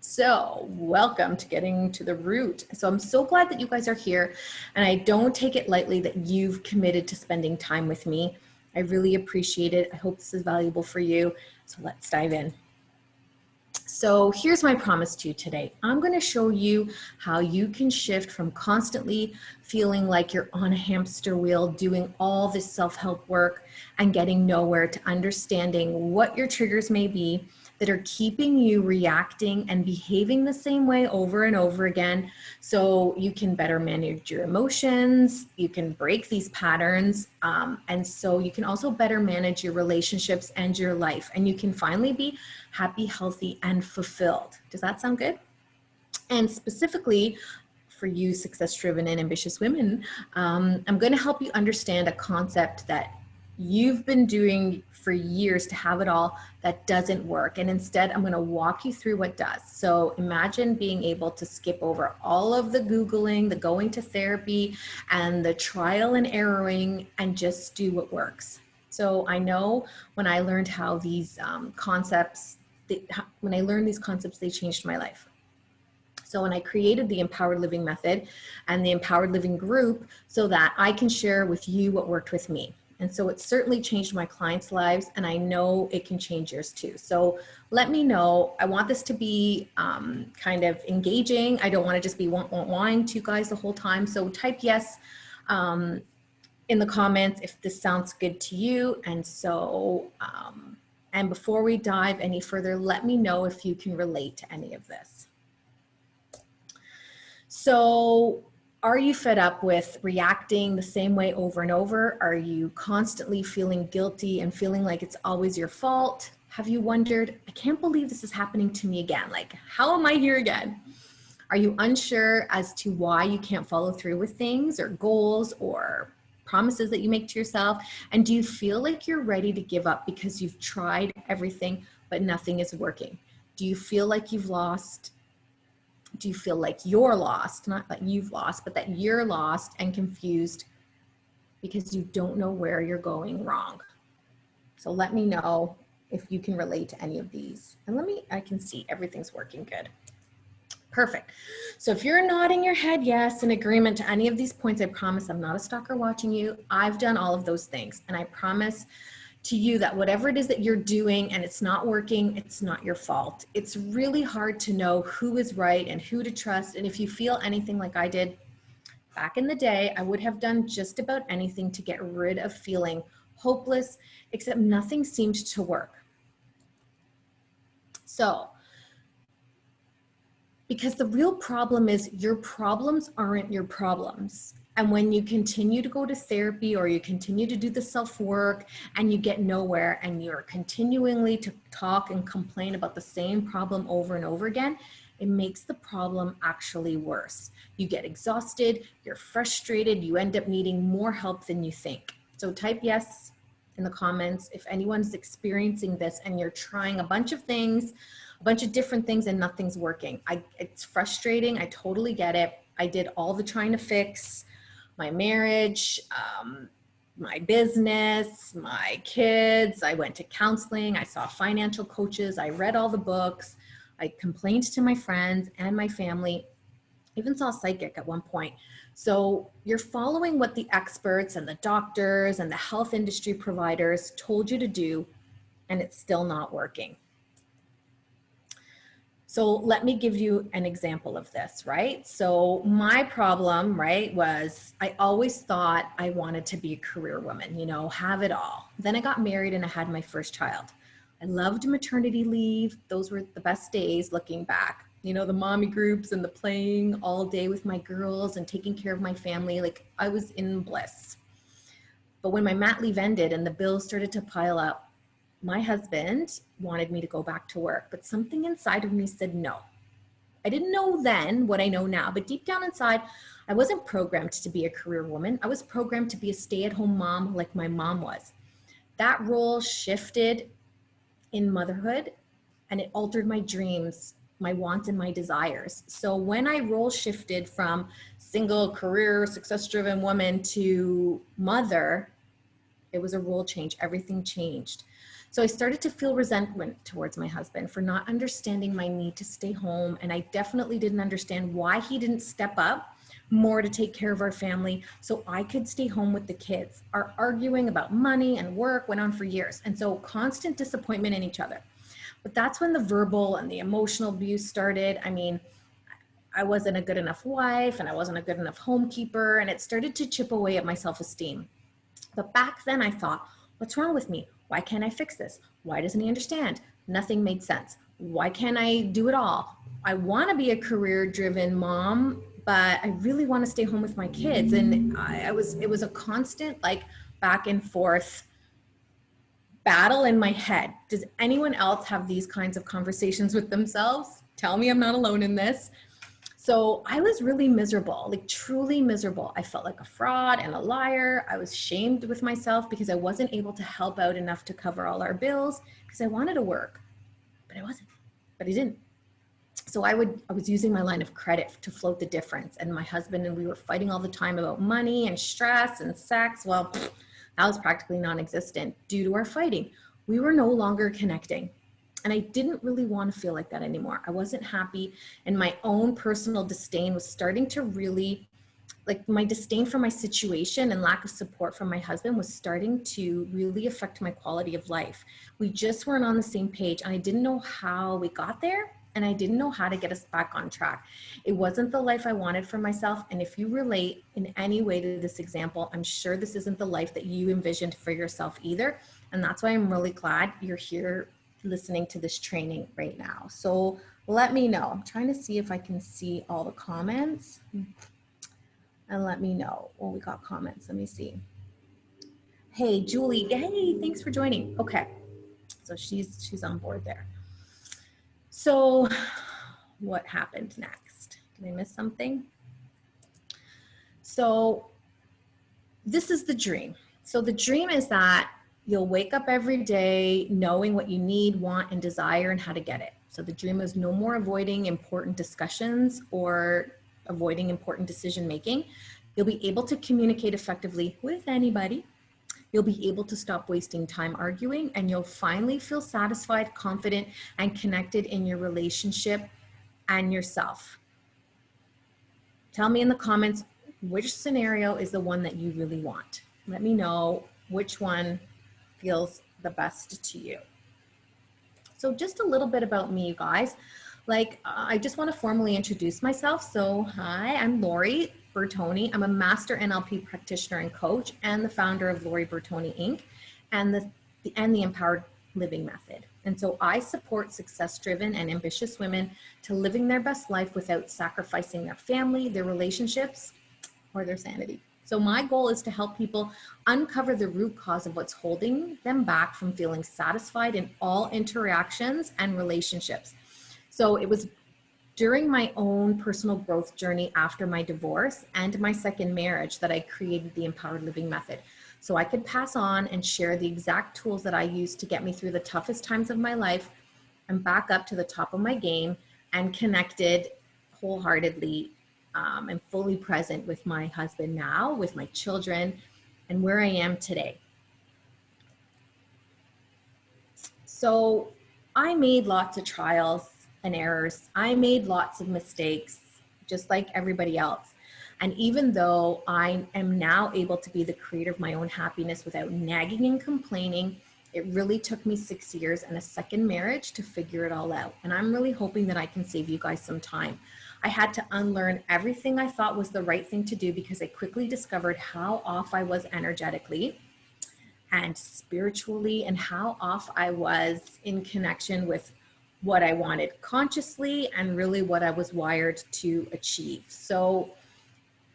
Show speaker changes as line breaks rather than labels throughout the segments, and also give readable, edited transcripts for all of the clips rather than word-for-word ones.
So welcome to Getting to the Root. So I'm so glad that you guys are here, and I don't take it lightly that you've committed to spending time with me. I really appreciate it. I hope this is valuable for you. So let's dive in. So here's my promise to you today. I'm going to show you how you can shift from constantly feeling like you're on a hamster wheel doing all this self-help work and getting nowhere to understanding what your triggers may be that are keeping you reacting and behaving the same way over and over again, so you can better manage your emotions, you can break these patterns, and so you can also better manage your relationships and your life, and you can finally be happy, healthy, and fulfilled. Does that sound good? And specifically for you success-driven and ambitious women, I'm going to help you understand a concept that you've been doing for years to have it all that doesn't work. And instead, I'm going to walk you through what does. So imagine being able to skip over all of the Googling, the going to therapy, and the trial and erroring, and just do what works. So I know when I learned how these concepts, when I learned these concepts, they changed my life. So when I created the Empowered Living Method and the Empowered Living Group so that I can share with you what worked with me. And so it certainly changed my clients' lives, and I know it can change yours too. So let me know. I want this to be kind of engaging. I don't want to just be whining to you guys the whole time. So type yes in the comments if this sounds good to you. And so, and before we dive any further, let me know if you can relate to any of this. So are you fed up with reacting the same way over and over? Are you constantly feeling guilty and feeling like it's always your fault? Have you wondered, I can't believe this is happening to me again. Like, how am I here again? Are you unsure as to why you can't follow through with things or goals or promises that you make to yourself? And do you feel like you're ready to give up because you've tried everything, but nothing is working? Do you feel like you've lost? Do you feel like you're lost, not that you've lost, but that you're lost and confused because you don't know where you're going wrong? So let me know if you can relate to any of these. And I can see everything's working good. Perfect. So if you're nodding your head yes in agreement to any of these points, I promise I'm not a stalker watching you. I've done all of those things, and I promise to you that whatever it is that you're doing and it's not working, it's not your fault. It's really hard to know who is right and who to trust. And if you feel anything like I did back in the day, I would have done just about anything to get rid of feeling hopeless, except nothing seemed to work. So, because the real problem is your problems aren't your problems. And when you continue to go to therapy or you continue to do the self-work and you get nowhere and you're continually to talk and complain about the same problem over and over again, it makes the problem actually worse. You get exhausted, you're frustrated, you end up needing more help than you think. So type yes in the comments if anyone's experiencing this and you're trying a bunch of things, a bunch of different things, and nothing's working. It's frustrating. I totally get it. I did all the trying to fix my marriage, my business, my kids. I went to counseling. I saw financial coaches. I read all the books. I complained to my friends and my family. Even saw a psychic at one point. So you're following what the experts and the doctors and the health industry providers told you to do, and it's still not working. So let me give you an example of this, right? So my problem, right, was I always thought I wanted to be a career woman, you know, have it all. Then I got married and I had my first child. I loved maternity leave. Those were the best days looking back. You know, the mommy groups and the playing all day with my girls and taking care of my family. Like, I was in bliss. But when my mat leave ended and the bills started to pile up, my husband wanted me to go back to work, but something inside of me said no. I didn't know then what I know now, but deep down inside, I wasn't programmed to be a career woman. I was programmed to be a stay-at-home mom like my mom was. That role shifted in motherhood, and it altered my dreams, my wants, and my desires. So when I role shifted from single, career, success-driven woman to mother, it was a role change. Everything changed. So I started to feel resentment towards my husband for not understanding my need to stay home. And I definitely didn't understand why he didn't step up more to take care of our family so I could stay home with the kids. Our arguing about money and work went on for years. And so constant disappointment in each other. But that's when the verbal and the emotional abuse started. I mean, I wasn't a good enough wife and I wasn't a good enough homekeeper, and it started to chip away at my self-esteem. But back then I thought, what's wrong with me? Why can't I fix this? Why doesn't he understand? Nothing made sense. Why can't I do it all? I want to be a career-driven mom, but I really want to stay home with my kids. And it was a constant like back and forth battle in my head. Does anyone else have these kinds of conversations with themselves? Tell me I'm not alone in this. So I was really miserable, like truly miserable. I felt like a fraud and a liar. I was shamed with myself because I wasn't able to help out enough to cover all our bills because I wanted to work, but I wasn't, but I didn't. So I was using my line of credit to float the difference. And my husband and we were fighting all the time about money and stress and sex. Well, that was practically non-existent due to our fighting. We were no longer connecting. And I didn't really want to feel like that anymore. I wasn't happy, and my own personal disdain was starting to really, like my disdain for my situation and lack of support from my husband was starting to really affect my quality of life. We just weren't on the same page, and I didn't know how we got there, and I didn't know how to get us back on track. It wasn't the life I wanted for myself, and if you relate in any way to this example, I'm sure this isn't the life that you envisioned for yourself either, and that's why I'm really glad you're here listening to this training right now. So let me know. I'm trying to see if I can see all the comments, and let me know. Oh, we got comments. Let me see. Hey, Julie. Hey, thanks for joining. Okay. So she's on board there. So what happened next? Did I miss something? So this is the dream. So the dream is that you'll wake up every day knowing what you need, want, and desire and how to get it. So the dream is no more avoiding important discussions or avoiding important decision making. You'll be able to communicate effectively with anybody. You'll be able to stop wasting time arguing, and you'll finally feel satisfied, confident, and connected in your relationship and yourself. Tell me in the comments which scenario is the one that you really want. Let me know which one feels the best to you. So just a little bit about me, you guys. I just want to formally introduce myself. So hi, I'm Lori Bertoni. I'm a master NLP practitioner and coach and the founder of Lori Bertoni Inc. and the Empowered Living Method. And so I support success-driven and ambitious women to living their best life without sacrificing their family, their relationships, or their sanity. So my goal is to help people uncover the root cause of what's holding them back from feeling satisfied in all interactions and relationships. So it was during my own personal growth journey after my divorce and my second marriage that I created the Empowered Living Method. So I could pass on and share the exact tools that I used to get me through the toughest times of my life and back up to the top of my game and connected wholeheartedly and fully present with my husband now, with my children, and where I am today. So I made lots of trials and errors. I made lots of mistakes, just like everybody else. And even though I am now able to be the creator of my own happiness without nagging and complaining, it really took me 6 years and a second marriage to figure it all out. And I'm really hoping that I can save you guys some time. I had to unlearn everything I thought was the right thing to do because I quickly discovered how off I was energetically and spiritually and how off I was in connection with what I wanted consciously and really what I was wired to achieve. So,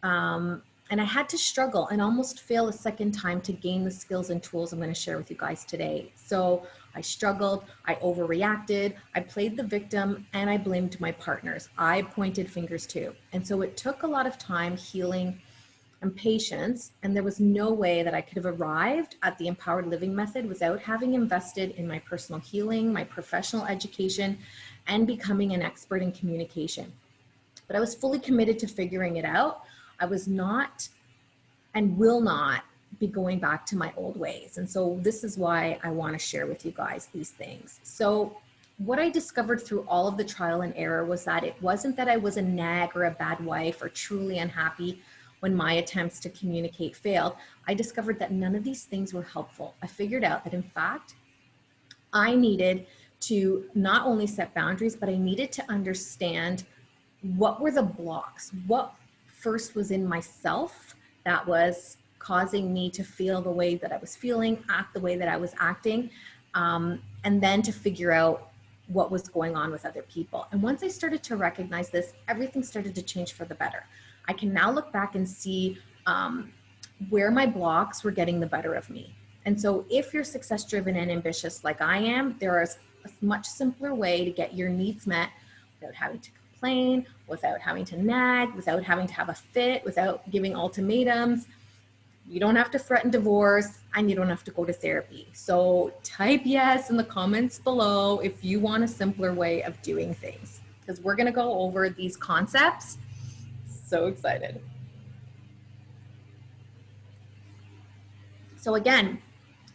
and I had to struggle and almost fail a second time to gain the skills and tools I'm going to share with you guys today. So I struggled, I overreacted, I played the victim, and I blamed my partners. I pointed fingers too. And so it took a lot of time, healing, and patience, and there was no way that I could have arrived at the Empowered Living Method without having invested in my personal healing, my professional education, and becoming an expert in communication. But I was fully committed to figuring it out. I was not and will not be going back to my old ways. And so this is why I want to share with you guys these things. So what I discovered through all of the trial and error was that it wasn't that I was a nag or a bad wife or truly unhappy when my attempts to communicate failed. I discovered that none of these things were helpful. I figured out that in fact, I needed to not only set boundaries, but I needed to understand what were the blocks, what first was in myself that was causing me to feel the way that I was feeling, act the way that I was acting, and then to figure out what was going on with other people. And once I started to recognize this, everything started to change for the better. I can now look back and see where my blocks were getting the better of me. And so if you're success driven and ambitious like I am, there is a much simpler way to get your needs met without having to complain, without having to nag, without having to have a fit, without giving ultimatums. You don't have to threaten divorce, and you don't have to go to therapy. So type yes in the comments below if you want a simpler way of doing things, because we're going to go over these concepts. So excited. So again,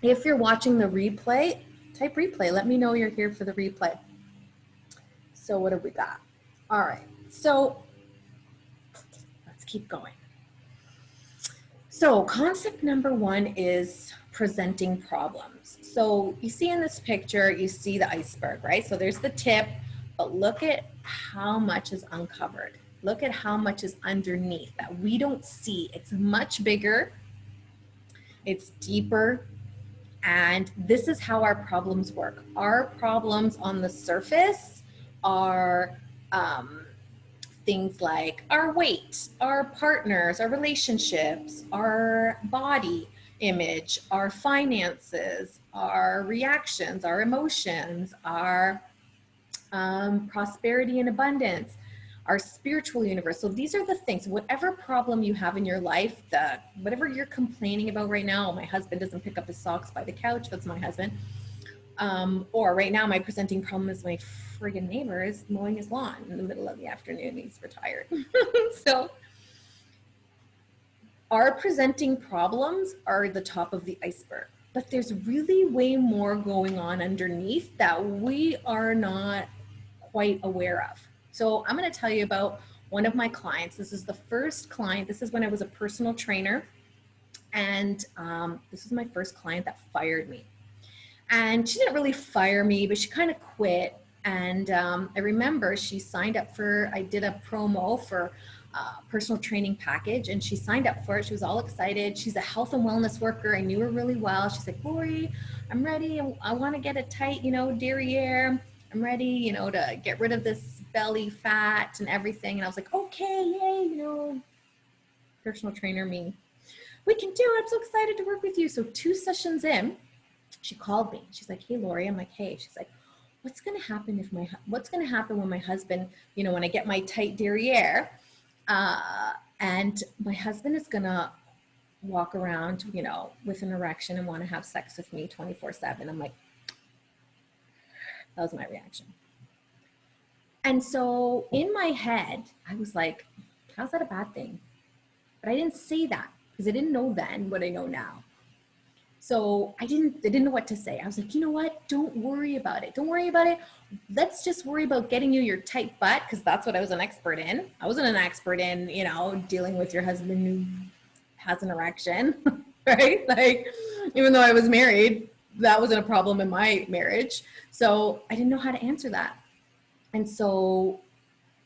if you're watching the replay, type replay. Let me know you're here for the replay. So what have we got? All right, so let's keep going. So concept number one is presenting problems. So you see in this picture, you see the iceberg, right? So there's the tip, but look at how much is uncovered. Look at how much is underneath that we don't see. It's much bigger, it's deeper, and this is how our problems work. Our problems on the surface are things like our weight, our partners, our relationships, our body image, our finances, our reactions, our emotions, our prosperity and abundance, our spiritual universe. So these are the things, whatever problem you have in your life, whatever you're complaining about right now, my husband doesn't pick up his socks by the couch, that's my husband. Or right now my presenting problem is my friggin' neighbor is mowing his lawn in the middle of the afternoon. He's retired. So our presenting problems are the top of the iceberg, but there's really way more going on underneath that we are not quite aware of. So I'm going to tell you about one of my clients. This is the first client. This is when I was a personal trainer. And this was my first client that fired me. And she didn't really fire me, but she kind of quit. And I remember she signed up for, I did a promo for a personal training package, and she signed up for it. She was all excited. She's a health and wellness worker. I knew her really well. She's like, Lori, I'm ready. I want to get a tight, derriere. I'm ready, to get rid of this belly fat and everything. And I was like, okay, yay, personal trainer me. We can do it. I'm so excited to work with you. So 2 sessions in, she called me. She's like, hey, Lori. I'm like, hey. She's like, what's going to happen when my husband, when I get my tight derriere, and my husband is going to walk around, with an erection and want to have sex with me 24/7. I'm like, that was my reaction. And so in my head, I was like, how's that a bad thing? But I didn't say that because I didn't know then what I know now. So I didn't know what to say. I was like, you know what? Don't worry about it. Don't worry about it. Let's just worry about getting you your tight butt, because that's what I was an expert in. I wasn't an expert in, dealing with your husband who has an erection, right? Like, even though I was married, that wasn't a problem in my marriage. So I didn't know how to answer that. And so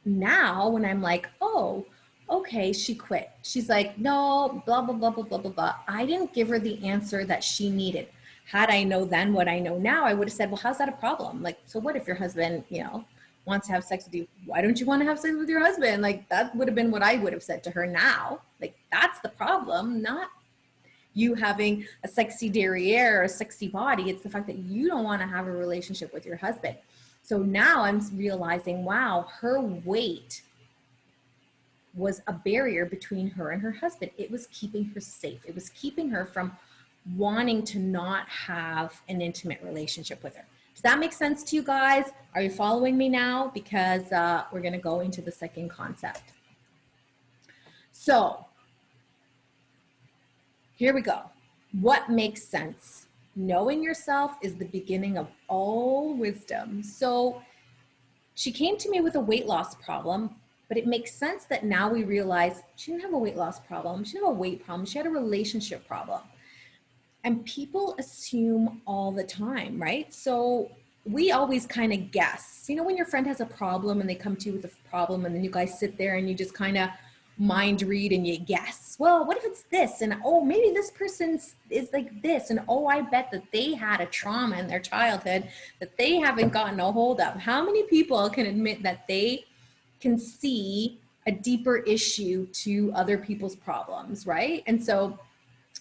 now when I'm like, oh, okay, she quit. She's like, no, blah, blah, blah, blah, blah, blah, blah. I didn't give her the answer that she needed. Had I known then what I know now, I would have said, well, how's that a problem? Like, so what if your husband, wants to have sex with you? Why don't you want to have sex with your husband? Like, that would have been what I would have said to her now. Like, that's the problem, not you having a sexy derriere or a sexy body. It's the fact that you don't want to have a relationship with your husband. So now I'm realizing, wow, her weight was a barrier between her and her husband. It was keeping her safe. It was keeping her from wanting to not have an intimate relationship with her. Does that make sense to you guys? Are you following me now? Because we're going to go into the second concept. So here we go. What makes sense? Knowing yourself is the beginning of all wisdom. So she came to me with a weight loss problem, but it makes sense that now we realize she didn't have a weight loss problem. She didn't have a weight problem. She had a relationship problem. And people assume all the time, right? So we always kind of guess. You know, when your friend has a problem and they come to you with a problem, and then you guys sit there and you just kind of mind read and you guess, well, what if it's this? And oh, maybe this person is like this. And oh, I bet that they had a trauma in their childhood that they haven't gotten a hold of. How many people can admit that they can see a deeper issue to other people's problems, right? And so,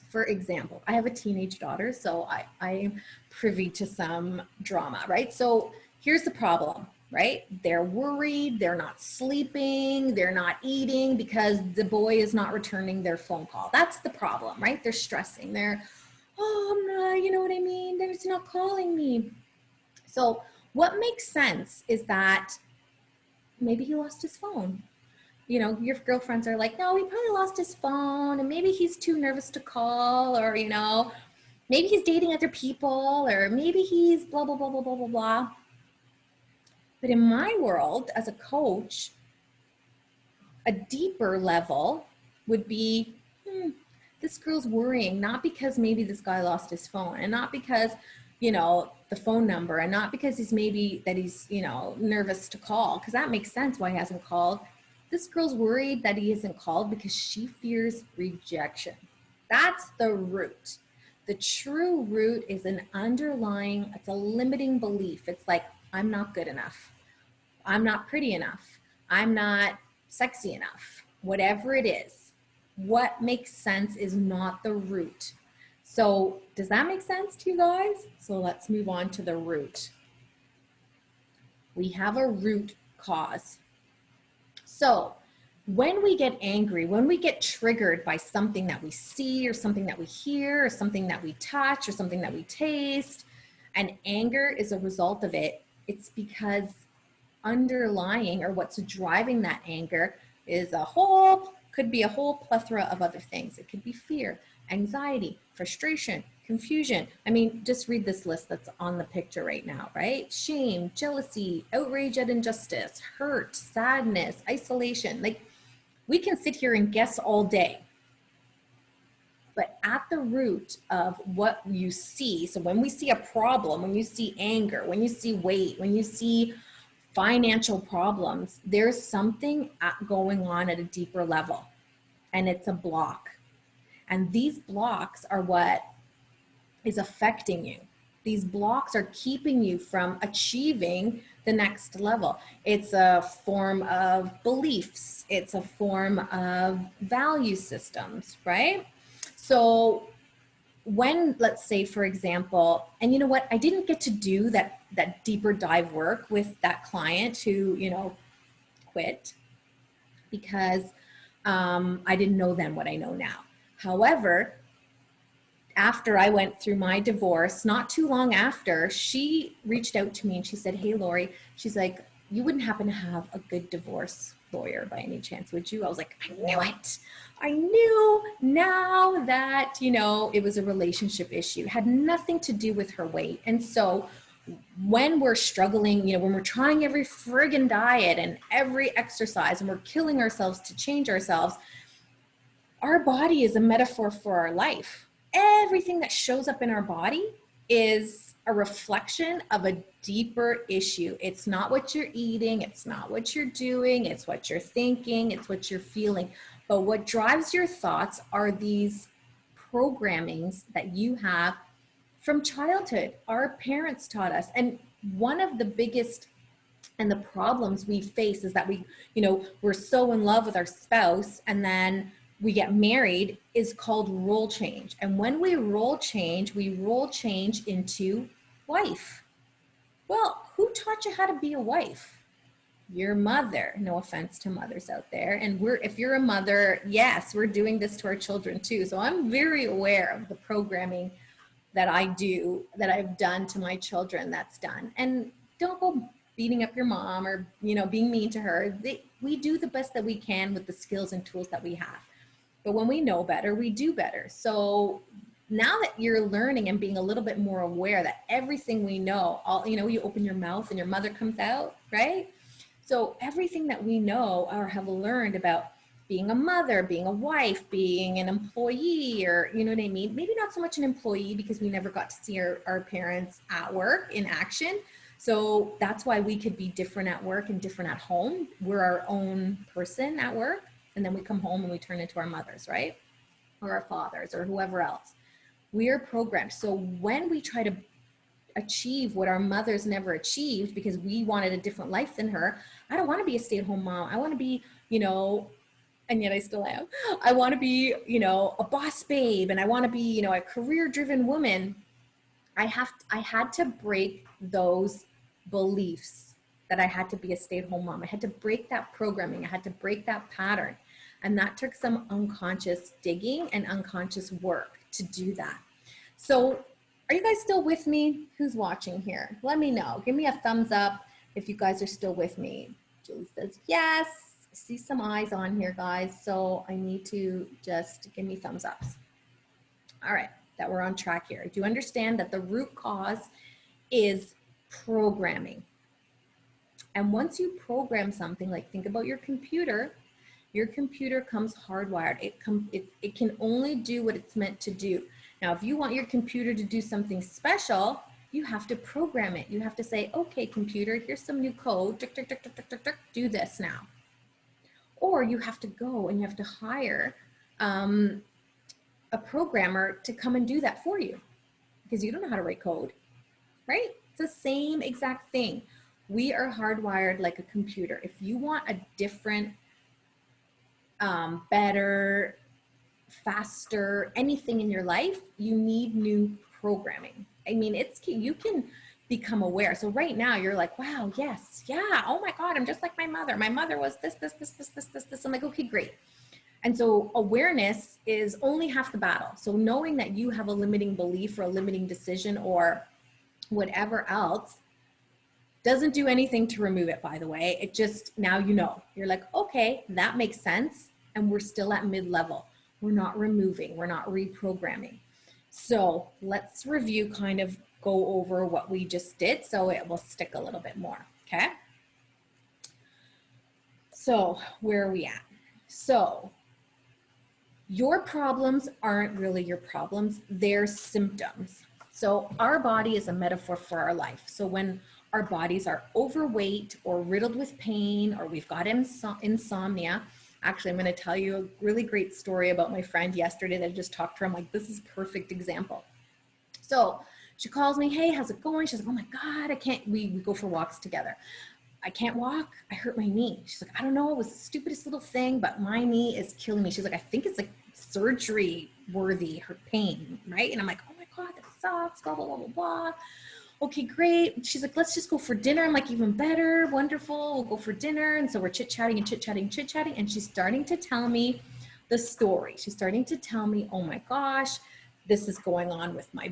for example, I have a teenage daughter, so I'm privy to some drama, right? So here's the problem, right? They're worried, they're not sleeping, they're not eating because the boy is not returning their phone call. That's the problem, right? They're stressing. They're, oh, I'm not, you know what I mean? They're not calling me. So what makes sense is that maybe he lost his phone. You know, your girlfriends are like, no, he probably lost his phone and maybe he's too nervous to call, or, you know, maybe he's dating other people, or maybe he's blah, blah, blah, blah, blah, blah, blah. But in my world, as a coach, a deeper level would be, this girl's worrying, not because maybe this guy lost his phone, and not because, you know, the phone number, and not because he's maybe that he's, you know, nervous to call, because that makes sense why he hasn't called. This girl's worried that he isn't called because she fears rejection. That's the root. The true root is an underlying, it's a limiting belief. It's like, I'm not good enough. I'm not pretty enough. I'm not sexy enough. Whatever it is, what makes sense is not the root. So does that make sense to you guys? So let's move on to the root. We have a root cause. So when we get angry, when we get triggered by something that we see, or something that we hear, or something that we touch, or something that we taste, and anger is a result of it, it's because underlying, or what's driving that anger, is could be a whole plethora of other things. It could be fear, anxiety, frustration, confusion. I mean, just read this list that's on the picture right now, right? Shame, jealousy, outrage at injustice, hurt, sadness, isolation. Like, we can sit here and guess all day. But at the root of what you see, so when we see a problem, when you see anger, when you see weight, when you see financial problems, there's something going on at a deeper level, and it's a block. And these blocks are what is affecting you. These blocks are keeping you from achieving the next level. It's a form of beliefs. It's a form of value systems, right? So when, let's say, for example, and you know what, I didn't get to do that deeper dive work with that client who, you know, quit, because I didn't know then what I know now. However, after I went through my divorce, not too long after, she reached out to me and she said, hey, Lori, she's like, you wouldn't happen to have a good divorce lawyer by any chance, would you? I was like, I knew it. I knew now that, you know, it was a relationship issue. It had nothing to do with her weight. And so when we're struggling, you know, when we're trying every friggin' diet and every exercise and we're killing ourselves to change ourselves, our body is a metaphor for our life. Everything that shows up in our body is a reflection of a deeper issue. It's not what you're eating. It's not what you're doing. It's what you're thinking. It's what you're feeling. But what drives your thoughts are these programmings that you have from childhood. Our parents taught us. And one of the biggest and the problems we face is that we, you know, we're so in love with our spouse, and then we get married, is called role change. And when we role change into wife. Well, who taught you how to be a wife? Your mother. No offense to mothers out there. And if you're a mother, yes, we're doing this to our children too. So I'm very aware of the programming that I've done to my children that's done. And don't go beating up your mom or, you know, being mean to her. We do the best that we can with the skills and tools that we have. But when we know better, we do better. So now that you're learning and being a little bit more aware that everything we know, all, you know, you open your mouth and your mother comes out, right? So everything that we know or have learned about being a mother, being a wife, being an employee, or, you know what I mean? Maybe not so much an employee because we never got to see our parents at work in action. So that's why we could be different at work and different at home. We're our own person at work, and then we come home and we turn into our mothers, right? Or our fathers or whoever else. We are programmed. So when we try to achieve what our mothers never achieved because we wanted a different life than her, I don't want to be a stay-at-home mom. I want to be, you know, and yet I still am. I want to be, you know, a boss babe, and I want to be, you know, a career-driven woman. I had to break those beliefs that I had to be a stay-at-home mom. I had to break that programming. I had to break that pattern. And that took some unconscious digging and unconscious work to do that. So are you guys still with me? Who's watching here? Let me know. Give me a thumbs up if you guys are still with me. Julie says yes. I see some eyes on here, guys. So I need to just give me thumbs ups. All right, that we're on track here. Do you understand that the root cause is programming? And once you program something, like think about your computer comes hardwired. It can only do what it's meant to do. Now, if you want your computer to do something special, you have to program it. You have to say, okay, computer, here's some new code, do this now. Or you have to go and you have to hire a programmer to come and do that for you because you don't know how to write code, right? It's the same exact thing. We are hardwired like a computer. If you want a different, better, faster, anything in your life, you need new programming. I mean, you can become aware. So right now you're like, wow, yes, yeah, oh my God, I'm just like my mother. My mother was this. I'm like, okay, great. And so awareness is only half the battle. So knowing that you have a limiting belief or a limiting decision or whatever else doesn't do anything to remove it, by the way. It just, now you know. You're like, okay, that makes sense. And we're still at mid-level. We're not removing, we're not reprogramming. So let's review, kind of go over what we just did so it will stick a little bit more, okay? So where are we at? So your problems aren't really your problems, they're symptoms. So our body is a metaphor for our life. So when our bodies are overweight or riddled with pain, or we've got insomnia. Actually, I'm going to tell you a really great story about my friend yesterday that I just talked to her. I'm like, this is a perfect example. So she calls me, hey, how's it going? She's like, oh my God, I can't, we go for walks together. I can't walk. I hurt my knee. She's like, I don't know. It was the stupidest little thing, but my knee is killing me. She's like, I think it's like surgery worthy, her pain, right? And I'm like, oh my God, that sucks, blah, blah, blah, blah, blah. Okay, great. She's like, let's just go for dinner. I'm like, even better, wonderful. We'll go for dinner. And so we're chit-chatting and chit-chatting, chit-chatting. And she's starting to tell me the story. She's starting to tell me, oh my gosh, this is going on with my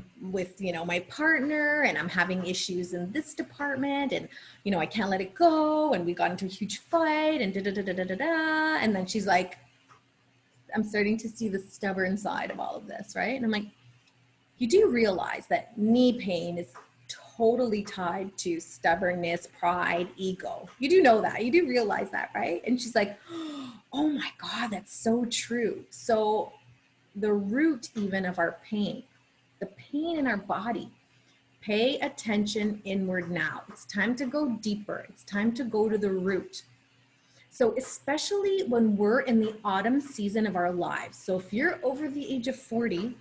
partner, and I'm having issues in this department, and I can't let it go, and we got into a huge fight, and da-da-da-da-da-da. And then she's like, I'm starting to see the stubborn side of all of this, right? And I'm like, you do realize that knee pain is totally tied to stubbornness, pride, ego. You do know that. You do realize that, right? And she's like, oh my God, that's so true. So the root even of our pain, the pain in our body, pay attention inward now. It's time to go deeper. It's time to go to the root. So especially when we're in the autumn season of our lives. So if you're over the age of 40,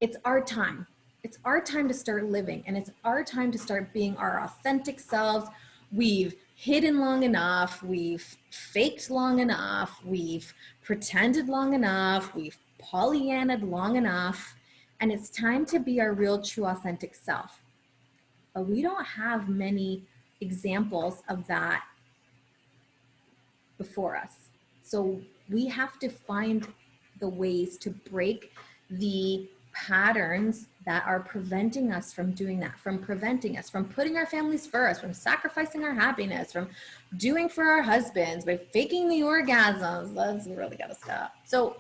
it's our time. It's our time to start living, and it's our time to start being our authentic selves. We've hidden long enough. We've faked long enough. We've pretended long enough. We've Pollyannaed long enough. And it's time to be our real, true, authentic self. But we don't have many examples of that before us. So we have to find the ways to break the patterns that are preventing us from doing that, from preventing us from putting our families first, from sacrificing our happiness, from doing for our husbands, by faking the orgasms. That's really gotta stop. So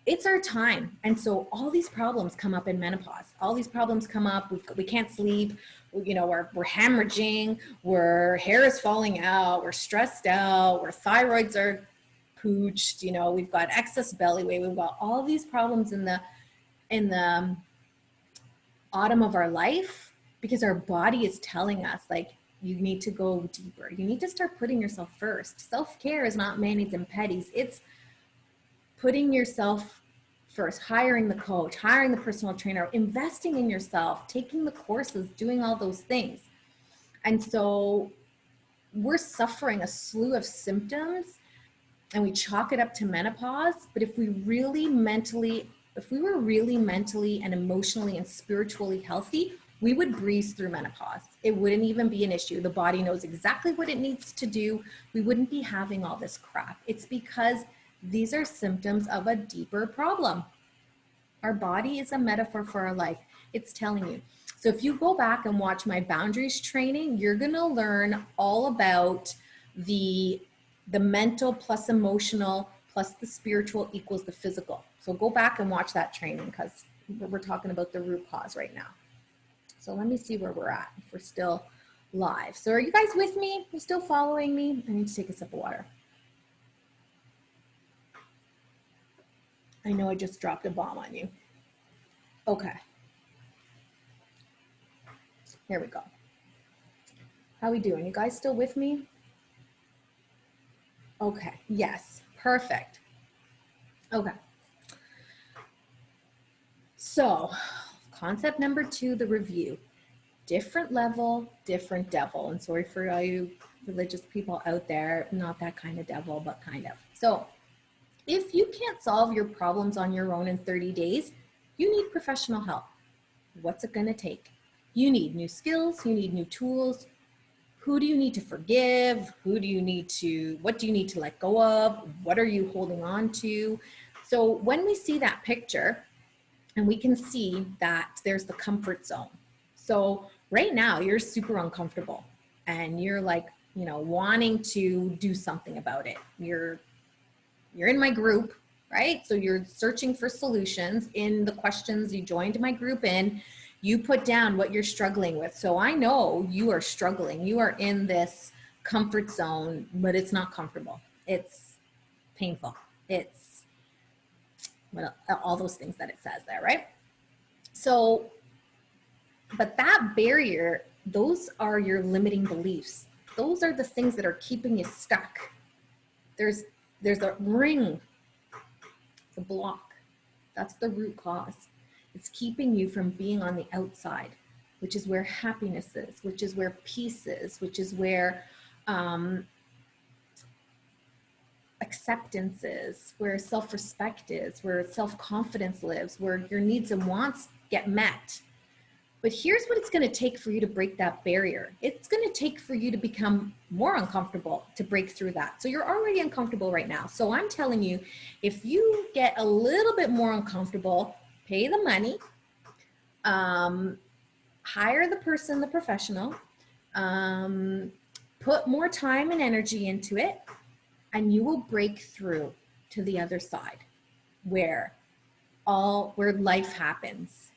it's our time. And so all these problems come up in menopause. All these problems come up. We can't sleep. You know, we're hemorrhaging. Our hair is falling out. We're stressed out. Our thyroids are pooched. You know, we've got excess belly weight. We've got all these problems in the autumn of our life because our body is telling us, like, you need to go deeper. You need to start putting yourself first. Self-care is not manis and petties. It's putting yourself first, hiring the coach, hiring the personal trainer, investing in yourself, taking the courses, doing all those things. And so we're suffering a slew of symptoms and we chalk it up to menopause. But if we were really mentally and emotionally and spiritually healthy, we would breeze through menopause. It wouldn't even be an issue. The body knows exactly what it needs to do. We wouldn't be having all this crap. It's because these are symptoms of a deeper problem. Our body is a metaphor for our life. It's telling you. So if you go back and watch my boundaries training, you're going to learn all about the mental plus emotional plus the spiritual equals the physical. So go back and watch that training because we're talking about the root cause right now. So let me see where we're at, if we're still live. So are you guys with me? Are you still following me? I need to take a sip of water. I know I just dropped a bomb on you. Okay. Here we go. How we doing? You guys still with me? Okay. Yes. Perfect. Okay. So concept number 2, the review. Different level, different devil. And sorry for all you religious people out there, not that kind of devil, but kind of. So if you can't solve your problems on your own in 30 days, you need professional help. What's it going to take? You need new skills, you need new tools. Who do you need to forgive? What do you need to let go of? What are you holding on to? So when we see that picture and we can see that there's the comfort zone. So right now you're super uncomfortable and you're like, you know, wanting to do something about it. You're in my group, right? So you're searching for solutions in the questions you joined my group in. You put down what you're struggling with. So I know you are struggling. You are in this comfort zone, but it's not comfortable. It's painful. It's all those things that it says there, right? So, but that barrier, those are your limiting beliefs. Those are the things that are keeping you stuck. There's a ring, the block. That's the root cause. It's keeping you from being on the outside, which is where happiness is, which is where peace is, which is where acceptance is, where self-respect is, where self-confidence lives, where your needs and wants get met. But here's what it's going to take for you to break that barrier. It's going to take for you to become more uncomfortable to break through that. So you're already uncomfortable right now. So I'm telling you, if you get a little bit more uncomfortable, pay the money, hire the person, the professional, put more time and energy into it, and you will break through to the other side where life happens.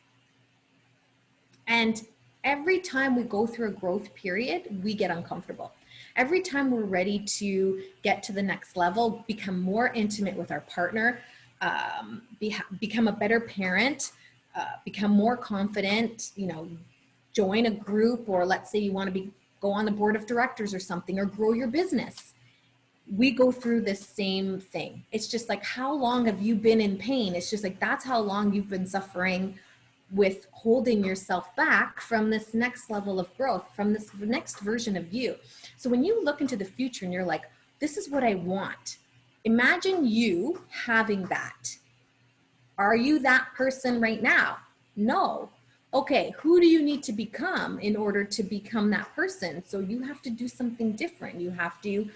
And every time we go through a growth period, we get uncomfortable. Every time we're ready to get to the next level, become more intimate with our partner, become a better parent, become more confident, you know, join a group, or let's say you want to go on the board of directors or something, or grow your business. We go through this same thing. It's just like, how long have you been in pain? It's just like, that's how long you've been suffering with holding yourself back from this next level of growth, from this next version of you. So when you look into the future and you're like, this is what I want, imagine you having that. Are you that person right now? No. Okay, who do you need to become in order to become that person? So you have to do something different. You have to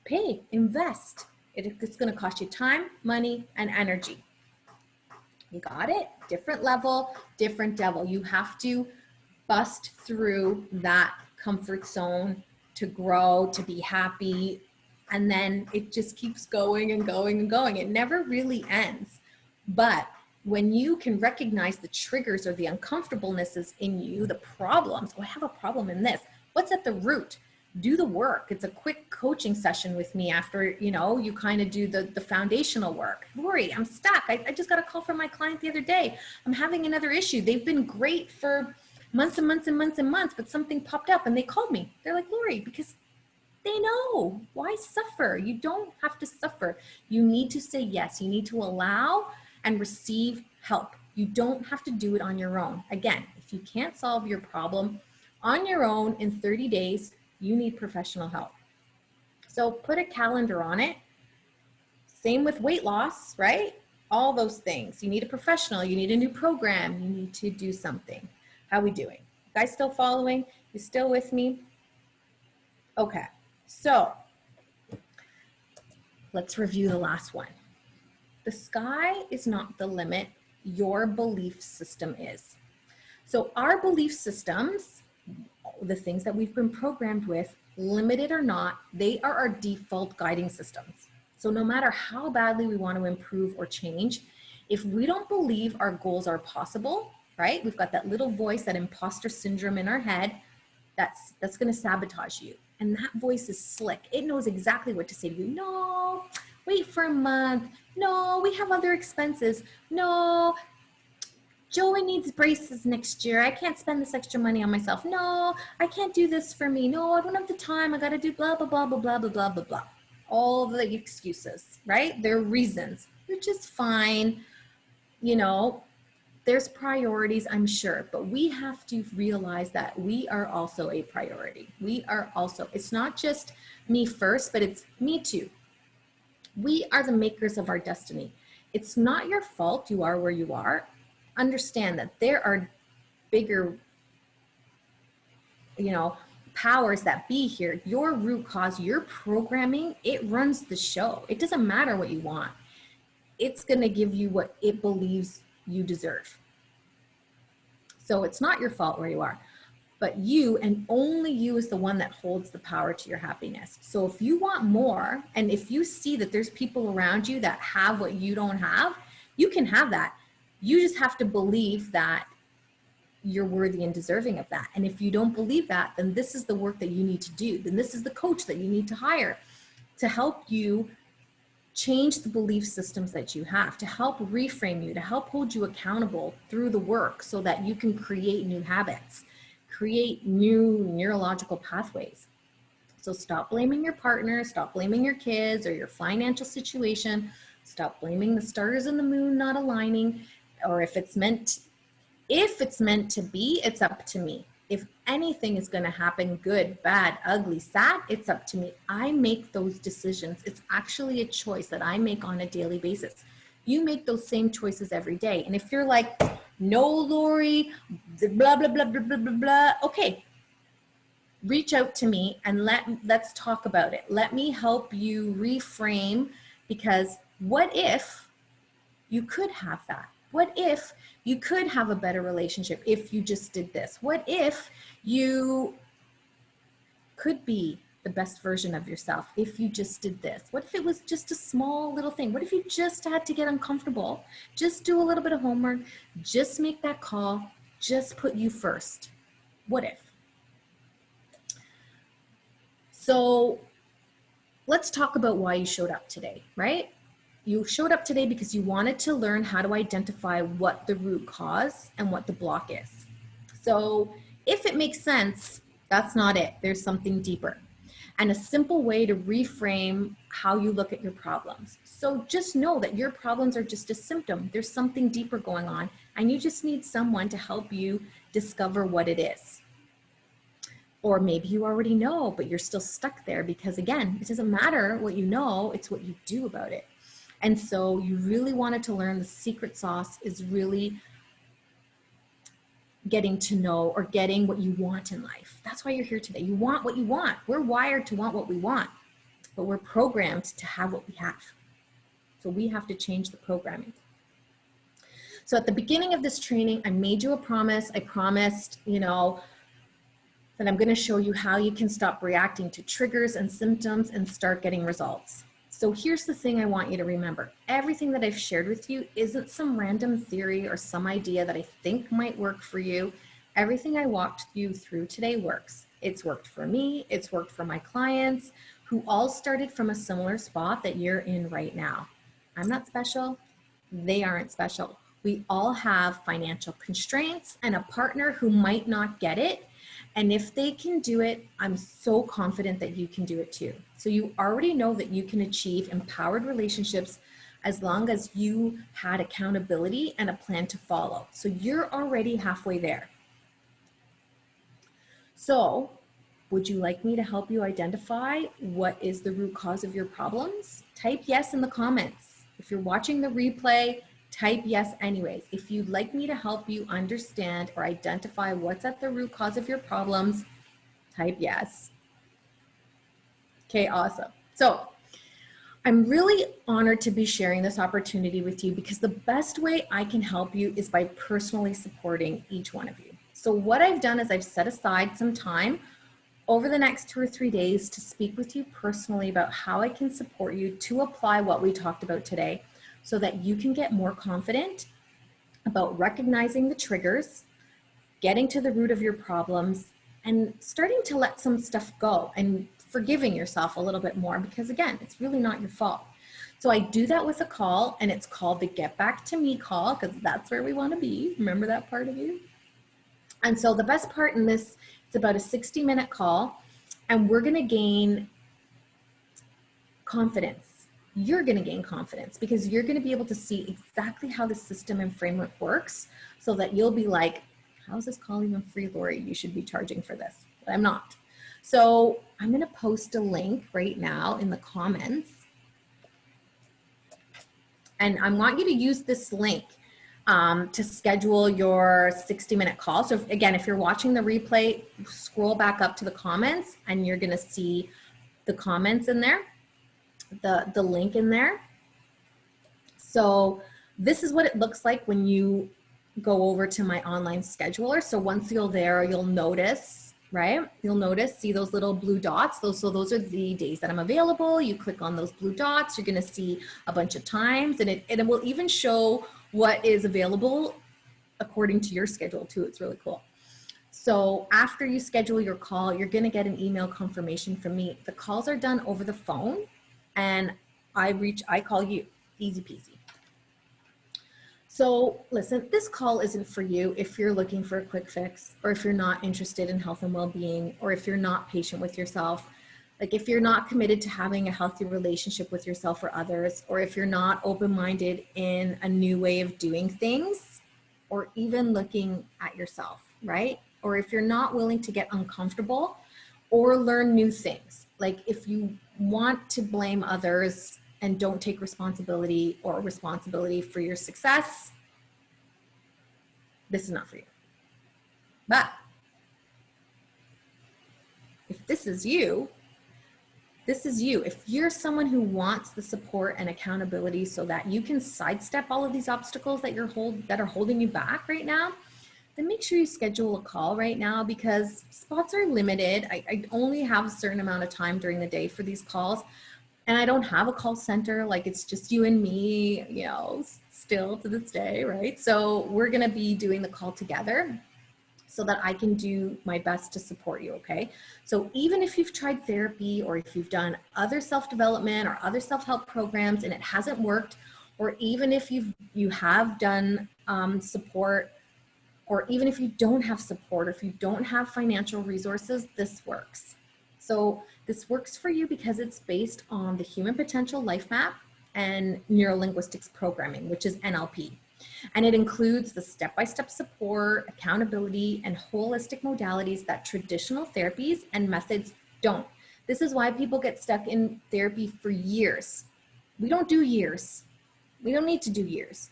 pay, invest. It's going to cost you time, money, and energy. You got it? Different level, different devil. You have to bust through that comfort zone to grow, to be happy. And then it just keeps going and going and going. It never really ends. But when you can recognize the triggers or the uncomfortablenesses in you, the problems, oh, I have a problem in this. What's at the root? Do the work. It's a quick coaching session with me after, you kind of do the foundational work. Lori, I'm stuck. I just got a call from my client the other day. I'm having another issue. They've been great for months and months and months and months, but something popped up and they called me. They're like, Lori, because they know. Why suffer? You don't have to suffer. You need to say yes. You need to allow and receive help. You don't have to do it on your own. Again, if you can't solve your problem on your own in 30 days, you need professional help. So put a calendar on it. Same with weight loss, right? All those things. You need a professional. You need a new program. You need to do something. How are we doing? You guys still following? You still with me? Okay. So let's review the last one. The sky is not the limit. Your belief system is. So our belief systems, the things that we've been programmed with, limited or not, they are our default guiding systems. So no matter how badly we want to improve or change, if we don't believe our goals are possible, right? We've got that little voice, that imposter syndrome in our head, that's going to sabotage you. And that voice is slick. It knows exactly what to say to you. No, wait for a month. No, we have other expenses. No, Joey needs braces next year. I can't spend this extra money on myself. No, I can't do this for me. No, I don't have the time. I got to do blah, blah, blah, blah, blah, blah, blah, blah, blah. All the excuses, right? They're reasons, which is fine. There's priorities, I'm sure, but we have to realize that we are also a priority. It's not just me first, but it's me too. We are the makers of our destiny. It's not your fault you are where you are. Understand that there are bigger, powers that be here. Your root cause, your programming, it runs the show. It doesn't matter what you want. It's going to give you what it believes you deserve. So it's not your fault where you are, but you and only you is the one that holds the power to your happiness. So if you want more, and if you see that there's people around you that have what you don't have, you can have that. You just have to believe that you're worthy and deserving of that. And if you don't believe that, then this is the work that you need to do. Then this is the coach that you need to hire to help you change the belief systems that you have, to help reframe you, to help hold you accountable through the work so that you can create new habits, create new neurological pathways. So stop blaming your partner, stop blaming your kids or your financial situation, stop blaming the stars and the moon not aligning, or if it's meant to be, it's up to me. If anything is going to happen, good, bad, ugly, sad, it's up to me. I make those decisions. It's actually a choice that I make on a daily basis. You make those same choices every day. And if you're like, no, Lori, blah, blah, blah, blah, blah, blah, blah, okay, reach out to me and let's talk about it. Let me help you reframe, because what if you could have that? What if you could have a better relationship if you just did this? What if you could be the best version of yourself if you just did this? What if it was just a small little thing? What if you just had to get uncomfortable? Just do a little bit of homework, just make that call, just put you first. What if? So let's talk about why you showed up today, right? You showed up today because you wanted to learn how to identify what the root cause and what the block is. So if it makes sense, that's not it. There's something deeper. And a simple way to reframe how you look at your problems. So just know that your problems are just a symptom. There's something deeper going on, and you just need someone to help you discover what it is. Or maybe you already know, but you're still stuck there because, again, it doesn't matter what you know, it's what you do about it. And so you really wanted to learn the secret sauce is really getting to know or getting what you want in life. That's why you're here today. You want what you want. We're wired to want what we want, but we're programmed to have what we have. So we have to change the programming. So at the beginning of this training, I made you a promise. I promised, that I'm going to show you how you can stop reacting to triggers and symptoms and start getting results. So here's the thing I want you to remember. Everything that I've shared with you isn't some random theory or some idea that I think might work for you. Everything I walked you through today works. It's worked for me. It's worked for my clients who all started from a similar spot that you're in right now. I'm not special. They aren't special. We all have financial constraints and a partner who might not get it. And if they can do it, I'm so confident that you can do it too. So you already know that you can achieve empowered relationships as long as you had accountability and a plan to follow. So you're already halfway there. So would you like me to help you identify what is the root cause of your problems? Type yes in the comments. If you're watching the replay, type yes anyways. If you'd like me to help you understand or identify what's at the root cause of your problems, type yes. Okay, awesome. So I'm really honored to be sharing this opportunity with you because the best way I can help you is by personally supporting each one of you. So what I've done is I've set aside some time over the next 2 or 3 days to speak with you personally about how I can support you to apply what we talked about today so that you can get more confident about recognizing the triggers, getting to the root of your problems, and starting to let some stuff go and forgiving yourself a little bit more because again, it's really not your fault. So I do that with a call and it's called the Get Back to Me call because that's where we want to be. Remember that part of you? And so the best part in this, it's about a 60-minute call and we're going to gain confidence. You're going to gain confidence because you're going to be able to see exactly how the system and framework works so that you'll be like, how is this call even free, Lori? You should be charging for this, but I'm not. So I'm going to post a link right now in the comments. And I want you to use this link to schedule your 60-minute call. So if you're watching the replay, scroll back up to the comments and you're going to see the comments in there, the link in there. So this is what it looks like when you go over to my online scheduler. So once you're there, you'll notice, right? You'll notice, see those little blue dots. So those are the days that I'm available. You click on those blue dots, you're going to see a bunch of times and it will even show what is available according to your schedule too. It's really cool. So after you schedule your call, you're going to get an email confirmation from me. The calls are done over the phone and I call you, easy peasy. So listen, this call isn't for you if you're looking for a quick fix or if you're not interested in health and well-being or if you're not patient with yourself. Like if you're not committed to having a healthy relationship with yourself or others, or if you're not open-minded in a new way of doing things, or even looking at yourself, right? Or if you're not willing to get uncomfortable or learn new things. Like if you want to blame others and don't take responsibility for your success, this is not for you. But if this is you, this is you. If you're someone who wants the support and accountability so that you can sidestep all of these obstacles that are holding you back right now, then make sure you schedule a call right now because spots are limited. I only have a certain amount of time during the day for these calls. And I don't have a call center, like it's just you and me, you know, still to this day, right? So we're gonna be doing the call together so that I can do my best to support you, okay? So even if you've tried therapy or if you've done other self-development or other self-help programs and it hasn't worked, or even if you have done support, or even if you don't have support, or if you don't have financial resources, this works. So this works for you because it's based on the Human Potential Life Map and Neurolinguistics Programming, which is NLP. And it includes the step-by-step support, accountability, and holistic modalities that traditional therapies and methods don't. This is why people get stuck in therapy for years. We don't do years. We don't need to do years.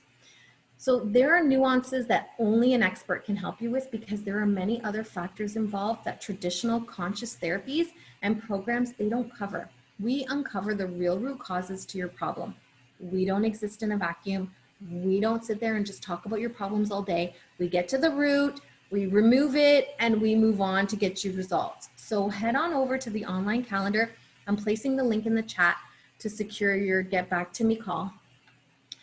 So there are nuances that only an expert can help you with because there are many other factors involved that traditional conscious therapies and programs, they don't cover. We uncover the real root causes to your problem. We don't exist in a vacuum. We don't sit there and just talk about your problems all day. We get to the root, we remove it, and we move on to get you results. So head on over to the online calendar. I'm placing the link in the chat to secure your get back to me call.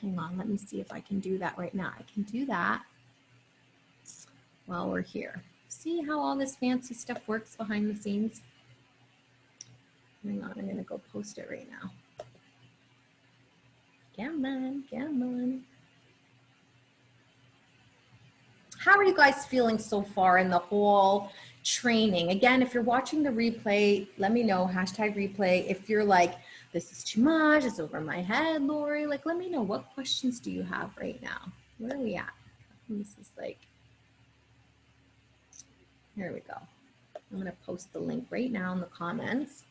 Hang on, let me see if I can do that right now. I can do that while we're here. See how all this fancy stuff works behind the scenes? Hang on, I'm gonna go post it right now. Come on, come on. How are you guys feeling so far in the whole training? Again, if you're watching the replay, let me know, #replay. If you're like, this is too much, it's over my head, Lori, like, let me know, what questions do you have right now? Where are we at? This is like, here we go. I'm gonna post the link right now in the comments.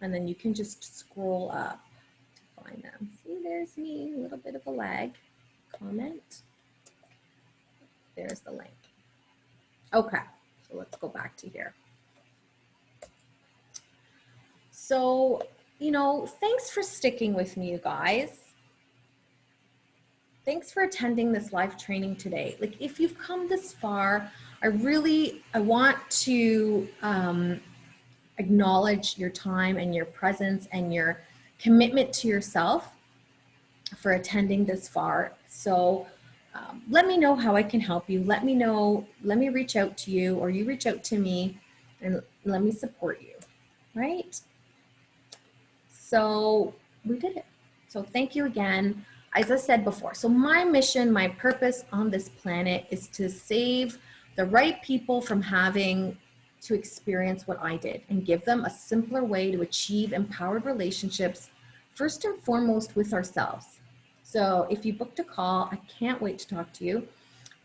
And then you can just scroll up to find them. See, there's me, a little bit of a lag. Comment. There's the link. Okay, so let's go back to here. So, you know, thanks for sticking with me, you guys. Thanks for attending this live training today. Like, if you've come this far, I want to acknowledge your time and your presence and your commitment to yourself for attending this far. So let me know how I can help you. Let me know, let me reach out to you, or you reach out to me, and let me support you, right? So we did it. So thank you again. As I said before, so my mission, my purpose on this planet is to save the right people from having to experience what I did and give them a simpler way to achieve empowered relationships, first and foremost with ourselves. So if you booked a call, I can't wait to talk to you.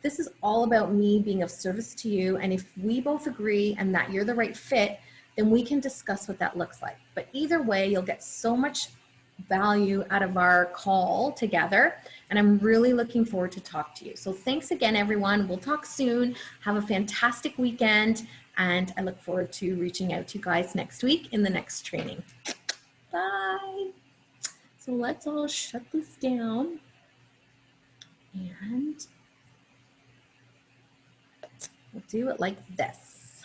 This is all about me being of service to you. And if we both agree and that you're the right fit, then we can discuss what that looks like. But either way, you'll get so much value out of our call together. And I'm really looking forward to talk to you. So thanks again, everyone. We'll talk soon. Have a fantastic weekend. And I look forward to reaching out to you guys next week in the next training. Bye. So let's all shut this down. And we'll do it like this.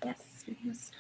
Yes, we must.